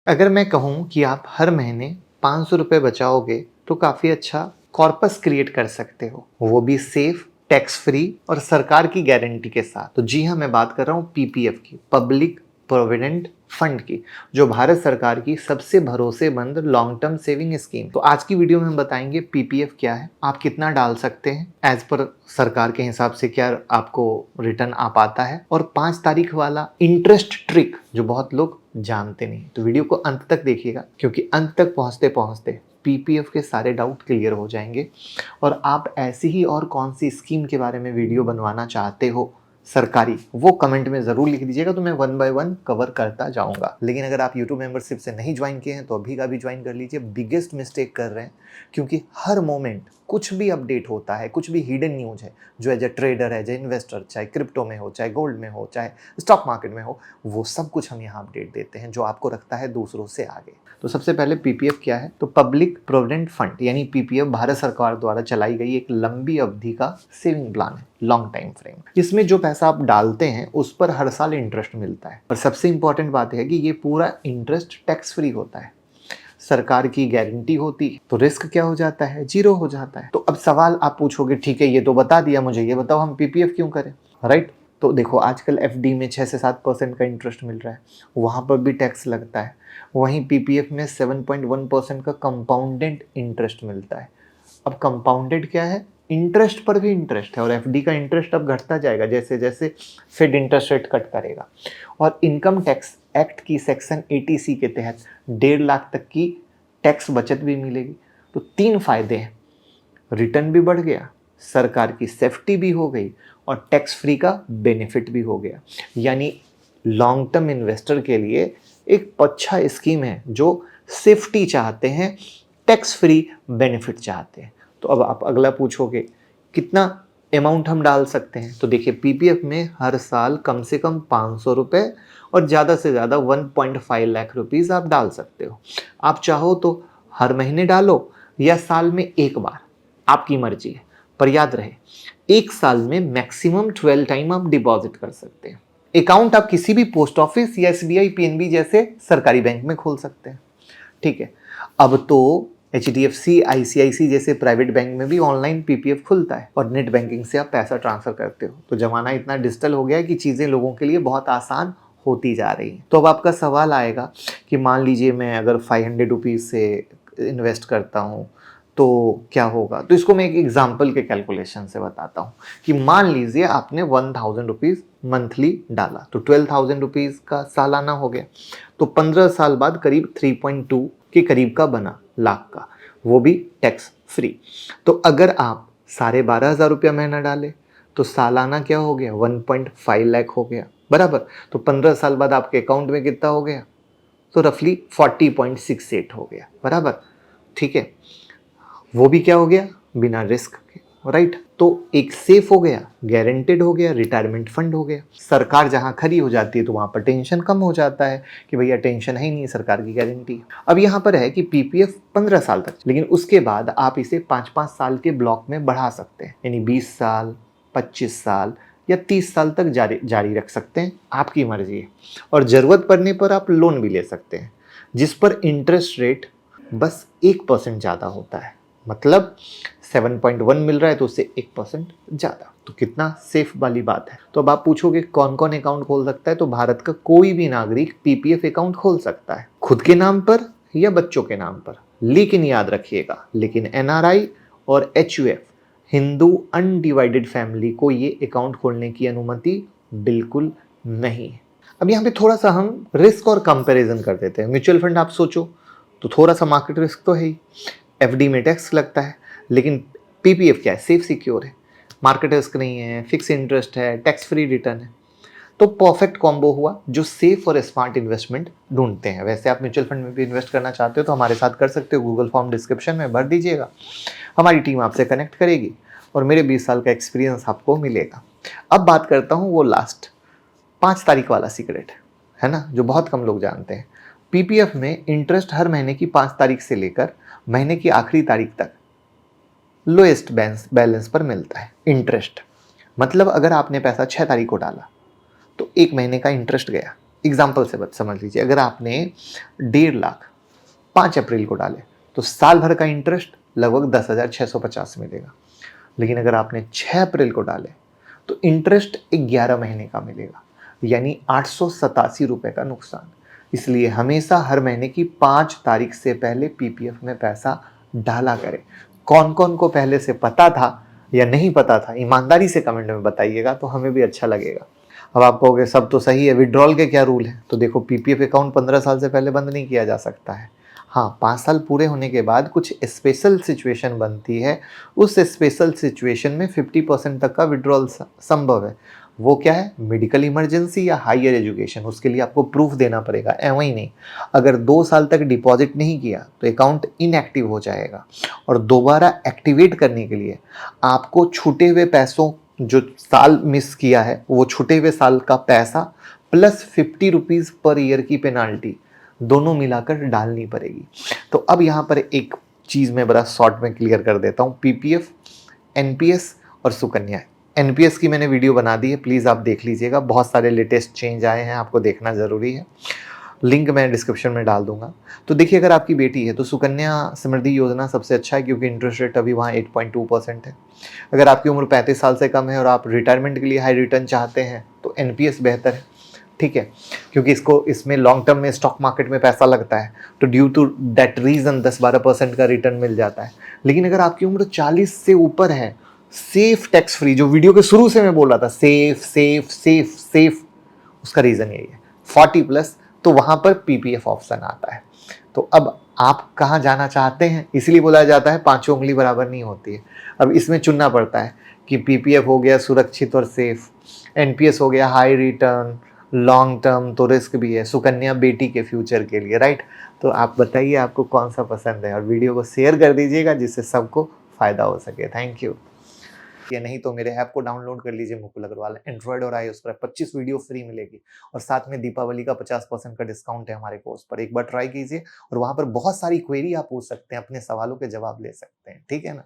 अगर मैं कहूँ कि आप हर महीने 500 रुपये बचाओगे तो काफ़ी अच्छा कॉर्पस क्रिएट कर सकते हो, वो भी सेफ, टैक्स फ्री और सरकार की गारंटी के साथ। तो जी हाँ, मैं बात कर रहा हूँ पीपीएफ की, पब्लिक प्रोविडेंट फंड की, जो भारत सरकार की सबसे भरोसेमंद लॉन्ग टर्म सेविंग स्कीम। तो आज की वीडियो में हम बताएंगे पीपीएफ क्या है, आप कितना डाल सकते हैं, एज पर सरकार के हिसाब से क्या आपको रिटर्न आ पाता है, और 5 तारीख वाला इंटरेस्ट ट्रिक जो बहुत लोग जानते नहीं। तो वीडियो को अंत तक देखिएगा, क्योंकि अंत तक पहुंचते पहुंचते पीपीएफ के सारे डाउट क्लियर हो जाएंगे। और आप ऐसी ही और कौन सी स्कीम के बारे में वीडियो बनवाना चाहते हो सरकारी, वो कमेंट में ज़रूर लिख दीजिएगा, तो मैं 1 बाय 1 कवर करता जाऊंगा। लेकिन अगर आप यूट्यूब मेंबरशिप से नहीं ज्वाइन किए हैं तो अभी का भी ज्वाइन कर लीजिए। बिगेस्ट मिस्टेक कर रहे हैं, क्योंकि हर मोमेंट कुछ भी अपडेट होता है, कुछ भी हिडन न्यूज है जो as a trader, as a investor, चाहे क्रिप्टो में हो, चाहे गोल्ड में हो, चाहे स्टॉक मार्केट में हो, वो सब कुछ हम यहाँ अपडेट देते हैं जो आपको रखता है दूसरों से आगे। तो सबसे पहले पीपीएफ क्या है? तो पब्लिक प्रोविडेंट फंड यानी पीपीएफ भारत सरकार द्वारा चलाई गई एक लंबी अवधि का सेविंग प्लान है, लॉन्ग टाइम फ्रेम। इसमें जो पैसा आप डालते हैं उस पर हर साल इंटरेस्ट मिलता है, और सबसे इंपॉर्टेंट बात है कि ये पूरा इंटरेस्ट टैक्स फ्री होता है, सरकार की गारंटी होती है, तो रिस्क क्या हो जाता है? जीरो हो जाता है। तो अब सवाल आप पूछोगे, ठीक है ये तो बता दिया, मुझे ये बताओ हम पीपीएफ क्यों करें, राइट? तो देखो, आजकल एफडी में 6 से 7% का इंटरेस्ट मिल रहा है, वहाँ पर भी टैक्स लगता है। वहीं पीपीएफ में 7.1% का कंपाउंडेड इंटरेस्ट मिलता है। अब कंपाउंडेड क्या है? इंटरेस्ट पर भी इंटरेस्ट है, और एफडी का इंटरेस्ट अब घटता जाएगा जैसे जैसे फेड इंटरेस्ट रेट कट करेगा। और इनकम टैक्स एक्ट की सेक्शन 80C के तहत 1.5 लाख तक की टैक्स बचत भी मिलेगी। तो 3 फायदे हैं, रिटर्न भी बढ़ गया, सरकार की सेफ्टी भी हो गई, और टैक्स फ्री का बेनिफिट भी हो गया। यानी लॉन्ग टर्म इन्वेस्टर के लिए एक अच्छा स्कीम है जो सेफ्टी चाहते हैं, टैक्स फ्री बेनिफिट चाहते हैं। तो अब आप अगला पूछोगे कितना अमाउंट हम डाल सकते हैं? तो देखिए, पीपीएफ में हर साल कम से कम 500 रुपये और ज़्यादा से ज़्यादा 1.5 लाख रुपीज़ आप डाल सकते हो। आप चाहो तो हर महीने डालो या साल में एक बार, आपकी मर्जी है। पर याद रहे, एक साल में मैक्सिमम 12 टाइम आप डिपॉजिट कर सकते हैं। अकाउंट आप किसी भी पोस्ट ऑफिस या एसबीआई, पीएनबी जैसे सरकारी बैंक में खोल सकते हैं, ठीक है। अब तो एचडीएफसी, आईसीआईसी जैसे प्राइवेट बैंक में भी ऑनलाइन पीपीएफ खुलता है, और नेट बैंकिंग से आप पैसा ट्रांसफर करते हो। तो जमाना इतना डिजिटल हो गया है कि चीज़ें लोगों के लिए बहुत आसान होती जा रही हैं। तो अब आपका सवाल आएगा कि मान लीजिए मैं अगर 500 रुपीज़ से इन्वेस्ट करता हूँ तो क्या होगा? तो इसको मैं एक एग्जाम्पल के कैलकुलेशन से बताता हूँ कि मान लीजिए आपने 1000 रुपीज़ मंथली डाला, तो 12,000 रुपीज़ का सालाना हो गया। तो 15 साल बाद करीब 3.2 के करीब का बना, लाख का, वो भी टैक्स फ्री। तो अगर आप 12,500 रुपया महीना डाले तो सालाना क्या हो गया? 1.5 लाख हो गया, बराबर। तो 15 साल बाद आपके अकाउंट में कितना हो गया? तो रफली 40.68 हो गया, बराबर, ठीक है। वो भी क्या हो गया? बिना रिस्क के, राइट। तो एक सेफ हो गया, गारंटेड हो गया, रिटायरमेंट फंड हो गया। सरकार जहां खड़ी हो जाती है तो वहां पर टेंशन कम हो जाता है कि भैया टेंशन है ही नहीं, सरकार की गारंटी। अब यहां पर है कि पीपीएफ 15 साल तक, लेकिन उसके बाद आप इसे 5-5 साल के ब्लॉक में बढ़ा सकते हैं, यानी 20 साल, 25 साल या 30 साल तक जारी रख सकते हैं, आपकी मर्जी है। और ज़रूरत पड़ने पर आप लोन भी ले सकते हैं, जिस पर इंटरेस्ट रेट बस 1% ज़्यादा होता है। मतलब 7.1 मिल रहा है तो उससे 1% ज़्यादा। तो कितना सेफ वाली बात है। तो अब आप पूछोगे कौन कौन अकाउंट खोल सकता है? तो भारत का कोई भी नागरिक पीपीएफ अकाउंट खोल सकता है, खुद के नाम पर या बच्चों के नाम पर। लेकिन याद रखिएगा, लेकिन एनआरआई और एचयूएफ, हिंदू अनडिवाइडेड फैमिली को ये अकाउंट खोलने की अनुमति बिल्कुल नहीं है। अब यहाँ पे थोड़ा सा हम रिस्क और कंपैरिजन कर देते हैं। म्यूचुअल फंड आप सोचो तो थोड़ा सा मार्केट रिस्क तो है ही, एफडी में टैक्स लगता है, लेकिन पीपीएफ क्या है? सेफ सिक्योर है, मार्केट रिस्क नहीं है, फिक्स इंटरेस्ट है, टैक्स फ्री रिटर्न है। तो परफेक्ट कॉम्बो हुआ जो सेफ और स्मार्ट इन्वेस्टमेंट ढूंढते हैं। वैसे आप म्यूचुअल फंड में भी इन्वेस्ट करना चाहते हो तो हमारे साथ कर सकते हो, गूगल फॉर्म डिस्क्रिप्शन में भर दीजिएगा, हमारी टीम आपसे कनेक्ट करेगी और मेरे 20 साल का एक्सपीरियंस आपको मिलेगा। अब बात करता हूँ वो लास्ट 5 तारीख वाला सीक्रेट है ना, जो बहुत कम लोग जानते हैं। पीपीएफ में इंटरेस्ट हर महीने की 5 तारीख से लेकर महीने की आखिरी तारीख तक लोएस्ट बैलेंस पर मिलता है इंटरेस्ट। मतलब अगर आपने पैसा 6 तारीख को डाला तो 1 महीने का इंटरेस्ट गया, एग्जाम्पल से समझ लीजिए, अगर आपने 1.5 लाख 5 अप्रैल को डाले तो साल भर का इंटरेस्ट लगभग 10,650 मिलेगा। लेकिन अगर आपने 6 अप्रैल को डाले तो इंटरेस्ट 11 महीने का मिलेगा, यानी 887 रुपए का नुकसान। इसलिए हमेशा हर महीने की 5 तारीख से पहले पीपीएफ में पैसा डाला करें। कौन कौन को पहले से पता था या नहीं पता था, ईमानदारी से कमेंट में बताइएगा तो हमें भी अच्छा लगेगा। अब आप कहोगे सब तो सही है, विड्रॉल के क्या रूल है? तो देखो, पीपीएफ अकाउंट 15 साल से पहले बंद नहीं किया जा सकता है। हाँ, 5 साल पूरे होने के बाद कुछ स्पेशल सिचुएशन बनती है, उस स्पेशल सिचुएशन में 50% तक का विड्रॉल संभव है। वो क्या है? मेडिकल इमरजेंसी या हायर एजुकेशन, उसके लिए आपको प्रूफ देना पड़ेगा, एवं ही नहीं। अगर 2 साल तक डिपॉजिट नहीं किया तो अकाउंट इनएक्टिव हो जाएगा, और दोबारा एक्टिवेट करने के लिए आपको छूटे हुए पैसों, जो साल मिस किया है वो छूटे हुए साल का पैसा प्लस 50 रुपीज़ पर ईयर की पेनाल्टी, दोनों मिलाकर डालनी पड़ेगी। तो अब यहाँ पर एक चीज़ मैं बड़ा शॉर्ट में क्लियर कर देता हूँ। पीपीएफ, एनपीएस और सुकन्या। एनपीएस की मैंने वीडियो बना दी है, प्लीज़ आप देख लीजिएगा, बहुत सारे लेटेस्ट चेंज आए हैं, आपको देखना ज़रूरी है। लिंक मैं डिस्क्रिप्शन में डाल दूंगा। तो देखिए, अगर आपकी बेटी है तो सुकन्या समृद्धि योजना सबसे अच्छा है, क्योंकि इंटरेस्ट रेट अभी वहाँ 8.2% है। अगर आपकी उम्र 35 साल से कम है और आप रिटायरमेंट के लिए हाई रिटर्न चाहते हैं तो एनपीएस बेहतर है, ठीक है, क्योंकि इसमें लॉन्ग टर्म में स्टॉक मार्केट में पैसा लगता है, तो ड्यू टू दैट रीज़न 10-12% का रिटर्न मिल जाता है। लेकिन अगर आपकी उम्र 40 से ऊपर है, सेफ टैक्स फ्री, जो वीडियो के शुरू से मैं बोल रहा था, सेफ सेफ सेफ सेफ, उसका रीज़न यही है 40+, तो वहाँ पर पीपीएफ ऑप्शन आता है। तो अब आप कहाँ जाना चाहते हैं, इसलिए बोला जाता है पांचों उंगली बराबर नहीं होती है। अब इसमें चुनना पड़ता है कि पीपीएफ हो गया सुरक्षित और सेफ, एनपीएस हो गया हाई रिटर्न, लॉन्ग टर्म तो रिस्क भी है, सुकन्या बेटी के फ्यूचर के लिए, राइट। तो आप बताइए आपको कौन सा पसंद है, और वीडियो को शेयर कर दीजिएगा जिससे सबको फ़ायदा हो सके। Thank you. या नहीं तो मेरे ऐप को डाउनलोड कर लीजिए, मुकुल अग्रवाल, एंड्रॉइड और आईओएस पर 25 वीडियो फ्री मिलेगी, और साथ में दीपावली का 50% का डिस्काउंट है हमारे कोर्स पर। एक बार ट्राई कीजिए, और वहां पर बहुत सारी क्वेरी आप पूछ सकते हैं, अपने सवालों के जवाब ले सकते हैं, ठीक है ना।